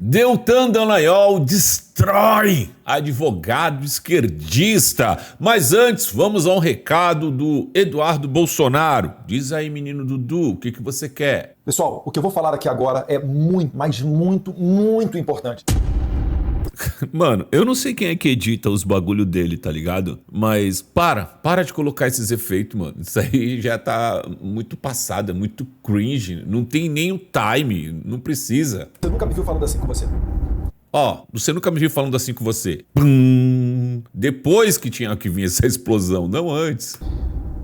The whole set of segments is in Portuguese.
Deltan Dallagnol destrói advogado esquerdista. Mas antes, vamos a um recado do Eduardo Bolsonaro. Diz aí, menino Dudu, o que você quer? Pessoal, o que eu vou falar aqui agora é muito, mas muito importante. Mano, eu não sei quem é que edita os bagulho dele, tá ligado? Mas para de colocar esses efeitos, mano. Isso aí já tá muito passado, é muito cringe. Não tem nem o time, não precisa. Você nunca me viu falando assim com você. Ó, você nunca me viu falando assim com você. Pum! Depois que tinha que vir essa explosão, não antes.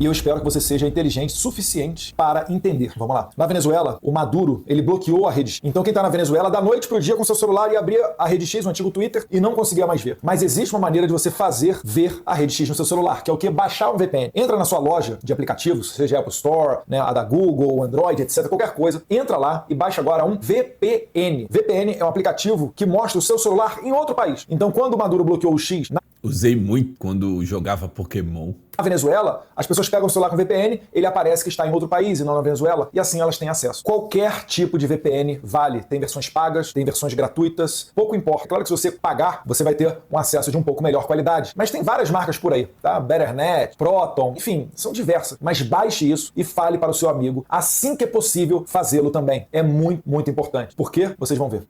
E eu espero que você seja inteligente o suficiente para entender. Vamos lá. Na Venezuela, o Maduro, ele bloqueou a rede X. Então quem tá na Venezuela, da noite pro dia com seu celular, ia abrir a rede X, o antigo Twitter, e não conseguia mais ver. Mas existe uma maneira de você fazer ver a rede X no seu celular, que é o quê? Baixar um VPN. Entra na sua loja de aplicativos, seja a Apple Store, né, a da Google, Android, etc, qualquer coisa. Entra lá e baixa agora um VPN. VPN é um aplicativo que mostra o seu celular em outro país. Então quando o Maduro bloqueou o X... Usei muito quando jogava Pokémon. Na Venezuela, as pessoas pegam o celular com VPN, ele aparece que está em outro país e não na Venezuela, e assim elas têm acesso. Qualquer tipo de VPN vale. Tem versões pagas, tem versões gratuitas, pouco importa. Claro que se você pagar, você vai ter um acesso de um pouco melhor qualidade. Mas tem várias marcas por aí, tá? Betternet, Proton, enfim, são diversas. Mas baixe isso e fale para o seu amigo assim que é possível fazê-lo também. É muito importante. Por quê? Vocês vão ver.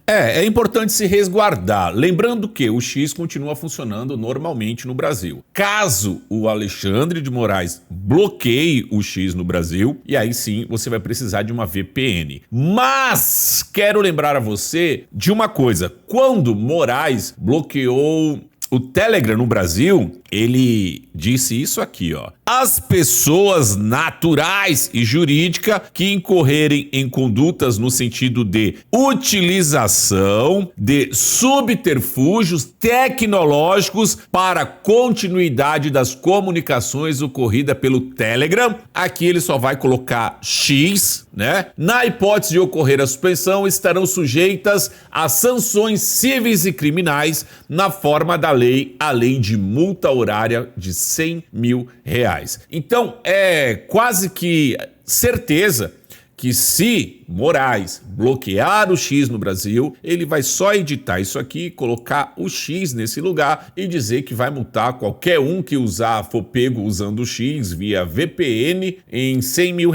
É importante se resguardar. Lembrando que o X continua funcionando normalmente no Brasil. Caso o Alexandre de Moraes bloqueie o X no Brasil, e aí sim você vai precisar de uma VPN. Mas quero lembrar a você de uma coisa. Quando Moraes bloqueou o Telegram no Brasil, ele disse isso aqui, ó. As pessoas naturais e jurídicas que incorrerem em condutas no sentido de utilização de subterfúgios tecnológicos para continuidade das comunicações ocorrida pelo Telegram, aqui ele só vai colocar X, né? Na hipótese de ocorrer a suspensão, estarão sujeitas a sanções cíveis e criminais na forma da lei, além de multa horária de R$100 mil. Então, é quase que certeza que se Moraes bloquear o X no Brasil, ele vai só editar isso aqui, colocar o X nesse lugar e dizer que vai multar qualquer um que for pego usando o X via VPN em R$100 mil.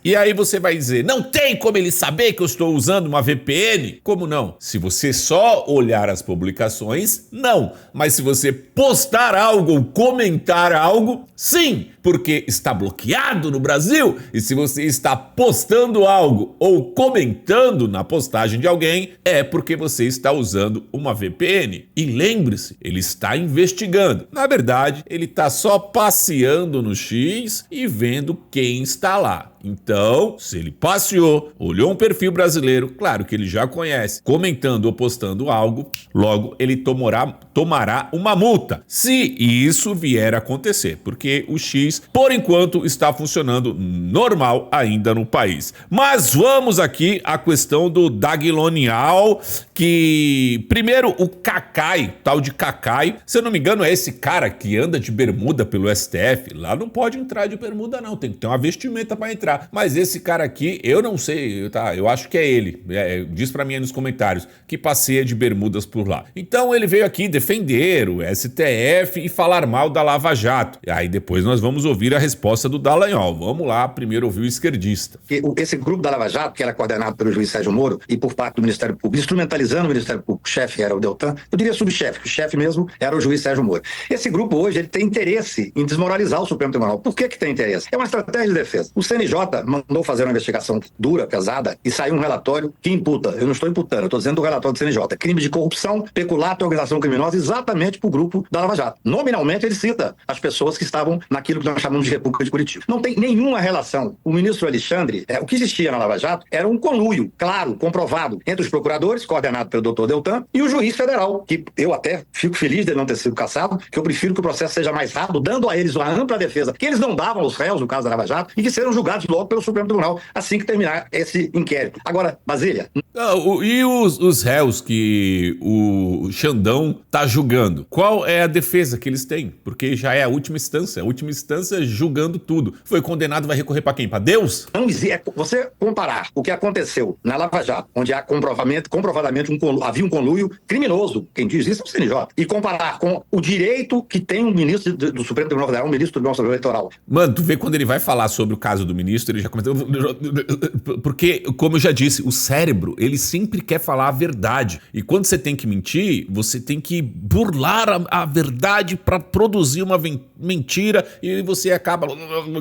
E aí você vai dizer, não tem como ele saber que eu estou usando uma VPN? Como não? Se você só olhar as publicações, não. Mas se você postar algo ou comentar algo, sim, porque está bloqueado no Brasil. E se você está postando algo ou comentando na postagem de alguém, é porque você está usando uma VPN. E lembre-se, ele está investigando. Na verdade, ele está só passeando no X e vendo quem está lá. Então, se ele passeou, olhou um perfil brasileiro, claro que ele já conhece, comentando ou postando algo, logo ele tomará uma multa, se isso vier a acontecer, porque o X, por enquanto, está funcionando normal ainda no país. Mas vamos aqui à questão do Dallagnol, que, primeiro, o Cacai, tal de Cacai, se eu não me engano, é esse cara que anda de bermuda pelo STF, lá não pode entrar de bermuda não, tem que ter uma vestimenta para entrar. Mas esse cara aqui, eu não sei, tá? Eu acho que é ele. Diz pra mim aí nos comentários que passeia de bermudas por lá. Então ele veio aqui defender o STF e falar mal da Lava Jato. E aí depois nós vamos ouvir a resposta do Dallagnol. Vamos lá, primeiro ouvir o esquerdista. Esse grupo da Lava Jato, que era coordenado pelo juiz Sérgio Moro e por parte do Ministério Público, instrumentalizando o Ministério Público, o chefe era o Deltan, eu diria subchefe, o chefe mesmo era o juiz Sérgio Moro. Esse grupo hoje ele tem interesse em desmoralizar o Supremo Tribunal. Por que tem interesse? É uma estratégia de defesa. O CNJ mandou fazer uma investigação dura, pesada, e saiu um relatório que imputa, eu não estou imputando, eu estou dizendo do relatório do CNJ, crime de corrupção, peculato e organização criminosa exatamente para o grupo da Lava Jato. Nominalmente ele cita as pessoas que estavam naquilo que nós chamamos de República de Curitiba. Não tem nenhuma relação. O ministro Alexandre, o que existia na Lava Jato era um conluio, claro, comprovado, entre os procuradores, coordenado pelo doutor Deltan, e o juiz federal, que eu até fico feliz de ele não ter sido cassado, que eu prefiro que o processo seja mais rápido, dando a eles uma ampla defesa que eles não davam aos réus no caso da Lava Jato, e que serão julgados logo pelo Supremo Tribunal, assim que terminar esse inquérito. Agora, Basília... E os réus que o Xandão tá julgando? Qual é a defesa que eles têm? Porque já é a última instância julgando tudo. Foi condenado, vai recorrer pra quem? Pra Deus? Não, você comparar o que aconteceu na Lava Jato, onde há comprovadamente havia um conluio criminoso, quem diz isso é o CNJ, e comparar com o direito que tem um ministro do Supremo Tribunal Federal, um ministro do Tribunal Superior Eleitoral. Mano, tu vê quando ele vai falar sobre o caso do ministro, ele já começa... Porque, como eu já disse, o cérebro, ele sempre quer falar a verdade. E quando você tem que mentir, você tem que burlar a verdade pra produzir uma mentira e você acaba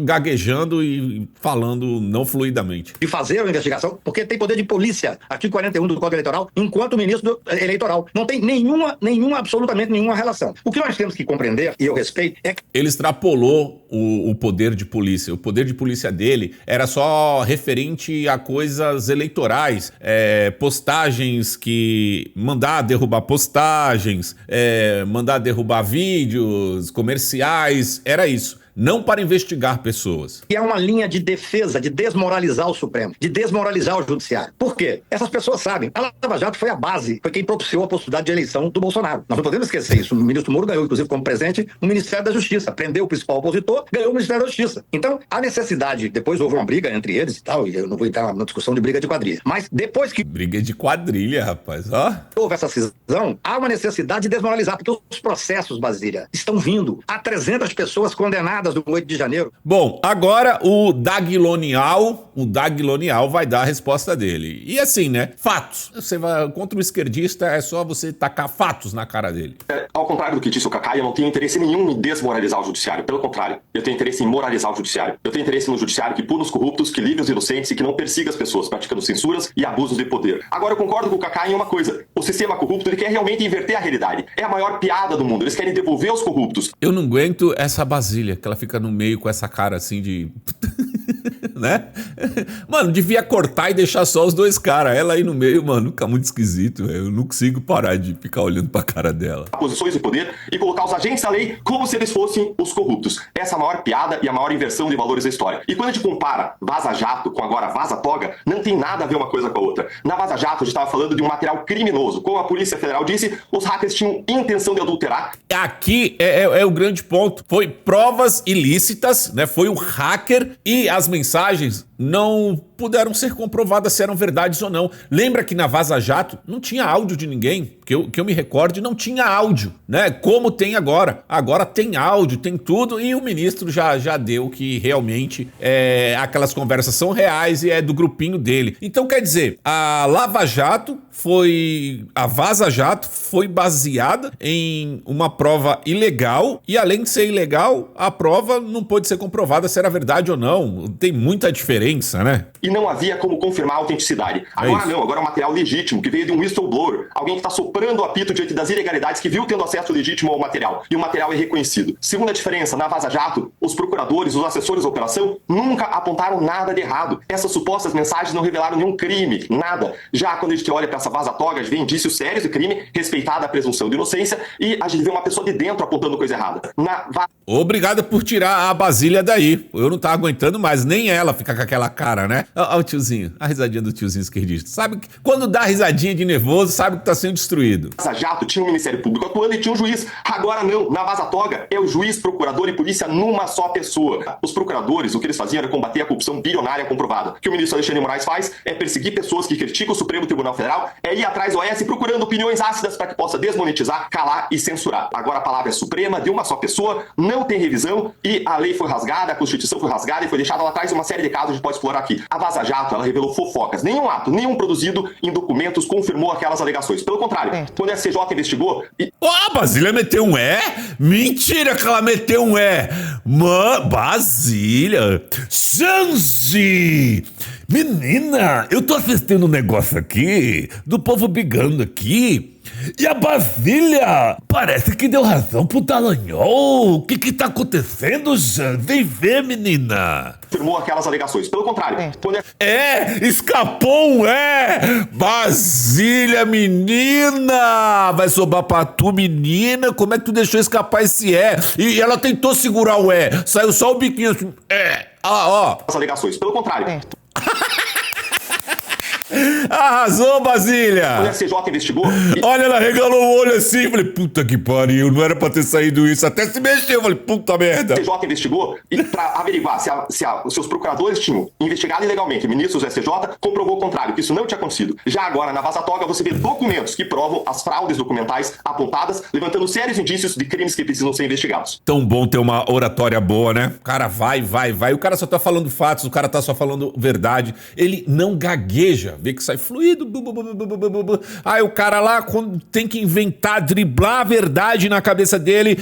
gaguejando e falando não fluidamente. De fazer uma investigação, porque tem poder de polícia, artigo 41 do Código Eleitoral, enquanto ministro eleitoral. Não tem absolutamente nenhuma relação. O que nós temos que compreender, e eu respeito, é que... Ele extrapolou o poder de polícia. O poder de polícia dele era só referente a coisas eleitorais, postagens que... mandar derrubar postagens, mandar derrubar vídeos, comerciais, era isso. Não para investigar pessoas. E é uma linha de defesa, de desmoralizar o Supremo, de desmoralizar o Judiciário. Por quê? Essas pessoas sabem. A Lava Jato foi a base, foi quem propiciou a possibilidade de eleição do Bolsonaro. Nós não podemos esquecer isso. O ministro Moro ganhou, inclusive, como presidente, o Ministério da Justiça. Prendeu o principal opositor, ganhou o Ministério da Justiça. Então, a necessidade... Depois houve uma briga entre eles e tal, e eu não vou entrar na discussão de briga de quadrilha. Mas depois que... Briga de quadrilha, rapaz, ó. Houve essa cisão, há uma necessidade de desmoralizar, porque os processos, Basília, estão vindo. Há 300 pessoas condenadas do 8 de janeiro. Bom, agora o Daglonial vai dar a resposta dele. E assim, né? Fatos. Você vai contra o esquerdista, é só você tacar fatos na cara dele. Ao contrário do que disse o Cacá, eu não tenho interesse nenhum em desmoralizar o judiciário. Pelo contrário, eu tenho interesse em moralizar o judiciário. Eu tenho interesse no judiciário que puna os corruptos, que livre os inocentes e que não persiga as pessoas praticando censuras e abusos de poder. Agora eu concordo com o Cacá em uma coisa. O sistema corrupto, ele quer realmente inverter a realidade. É a maior piada do mundo. Eles querem devolver os corruptos. Eu não aguento essa Basília, que ela fica no meio com essa cara assim de... né? Mano, devia cortar e deixar só os dois caras. Ela aí no meio, mano, fica muito esquisito, véio. Eu não consigo parar de ficar olhando pra cara dela. Posições de poder e colocar os agentes da lei como se eles fossem os corruptos. Essa é a maior piada e a maior inversão de valores da história. E quando a gente compara Vaza Jato com agora Vaza Toga, não tem nada a ver uma coisa com a outra. Na Vaza Jato, a gente estava falando de um material criminoso. Como a Polícia Federal disse, os hackers tinham intenção de adulterar. Aqui é o grande ponto. Foi provas ilícitas, né? Foi o hacker e as mensagens não puderam ser comprovadas se eram verdades ou não. Lembra que na Vaza Jato não tinha áudio de ninguém, que eu me recorde, não tinha áudio, né? Como tem agora. Agora tem áudio, tem tudo, e o ministro já deu que realmente aquelas conversas são reais e é do grupinho dele. Então quer dizer, a Vaza Jato foi baseada em uma prova ilegal e além de ser ilegal, a prova não pôde ser comprovada se era verdade ou não. Tem muita diferença, né? E não havia como confirmar a autenticidade. Agora não, agora é um material legítimo, que veio de um whistleblower, alguém que está soprando o apito diante das ilegalidades, que viu tendo acesso legítimo ao material. E o material é reconhecido. Segunda diferença, na Vaza Jato, os procuradores, os assessores da operação, nunca apontaram nada de errado. Essas supostas mensagens não revelaram nenhum crime, nada. Já quando a gente olha para essa Vaza Toga, a gente vê indícios sérios de crime, respeitada a presunção de inocência, e a gente vê uma pessoa de dentro apontando coisa errada. Obrigado por tirar a Basília daí. Eu não tava aguentando mais, nem ela fica com aquela cara, né? Olha o tiozinho, a risadinha do tiozinho esquerdista. Sabe que quando dá risadinha de nervoso, sabe que tá sendo destruído. Vaza Jato tinha um Ministério Público atuando e tinha um juiz. Agora não, na Vaza Toga é o juiz, procurador e polícia numa só pessoa. Os procuradores, o que eles faziam era combater a corrupção bilionária comprovada. O que o ministro Alexandre de Moraes faz é perseguir pessoas que criticam o Supremo Tribunal Federal, é ir atrás do OAS procurando opiniões ácidas para que possa desmonetizar, calar e censurar. Agora a palavra é suprema, de uma só pessoa, não tem revisão e a lei foi rasgada, a Constituição foi rasgada e foi deixada lá atrás uma série de casos a gente pode explorar aqui. A Vaza Jato, ela revelou fofocas. Nenhum ato, nenhum produzido em documentos confirmou aquelas alegações. Pelo contrário, quando a STJ investigou... A Basília meteu um Mentira que ela meteu um Basília! Sanji! Menina, eu tô assistindo um negócio aqui, do povo brigando aqui, e a Basília parece que deu razão pro Dallagnol. O que tá acontecendo, Jean? Vem ver, menina. Confirmou aquelas alegações. Pelo contrário, quando escapou Basília, menina! Vai sobrar pra tu, menina? Como é que tu deixou escapar esse E ela tentou segurar o saiu só o biquinho assim, as alegações. Pelo contrário, Arrasou, Basília! o STJ investigou e Olha, ela regalou o olho assim. Falei, puta que pariu, não era pra ter saído isso. Até se mexeu. Falei, puta merda. o STJ investigou e para averiguar se os seus procuradores tinham investigado ilegalmente ministros do STJ, comprovou o contrário, que isso não tinha acontecido. Já agora, na Vaza Toga, você vê documentos que provam as fraudes documentais apontadas, levantando sérios indícios de crimes que precisam ser investigados. Tão bom ter uma oratória boa, né? O cara vai. O cara só tá falando fatos, o cara tá só falando verdade. Ele não gagueja, vê que sai fluido. Aí o cara lá, quando tem que inventar, driblar a verdade na cabeça dele.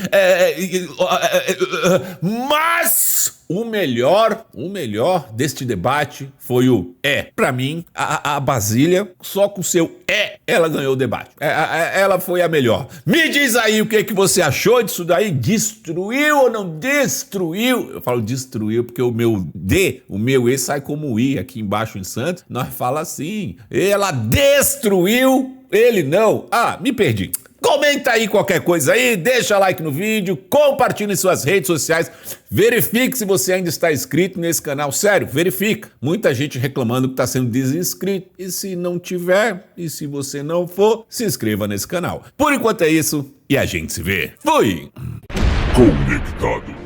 Mas o melhor deste debate foi o Pra mim, a Basília, só com o seu ela ganhou o debate. Ela foi a melhor. Me diz aí o que você achou disso daí. Destruiu ou não destruiu? Eu falo destruiu porque o meu E sai como I aqui embaixo em Santos. Nós fala assim. Ela destruiu, ele não. Me perdi. Comenta aí qualquer coisa aí, deixa like no vídeo, compartilhe em suas redes sociais, verifique se você ainda está inscrito nesse canal, sério, verifica. Muita gente reclamando que está sendo desinscrito, e se não tiver, e se você não for, se inscreva nesse canal. Por enquanto é isso, e a gente se vê. Fui! Conectados.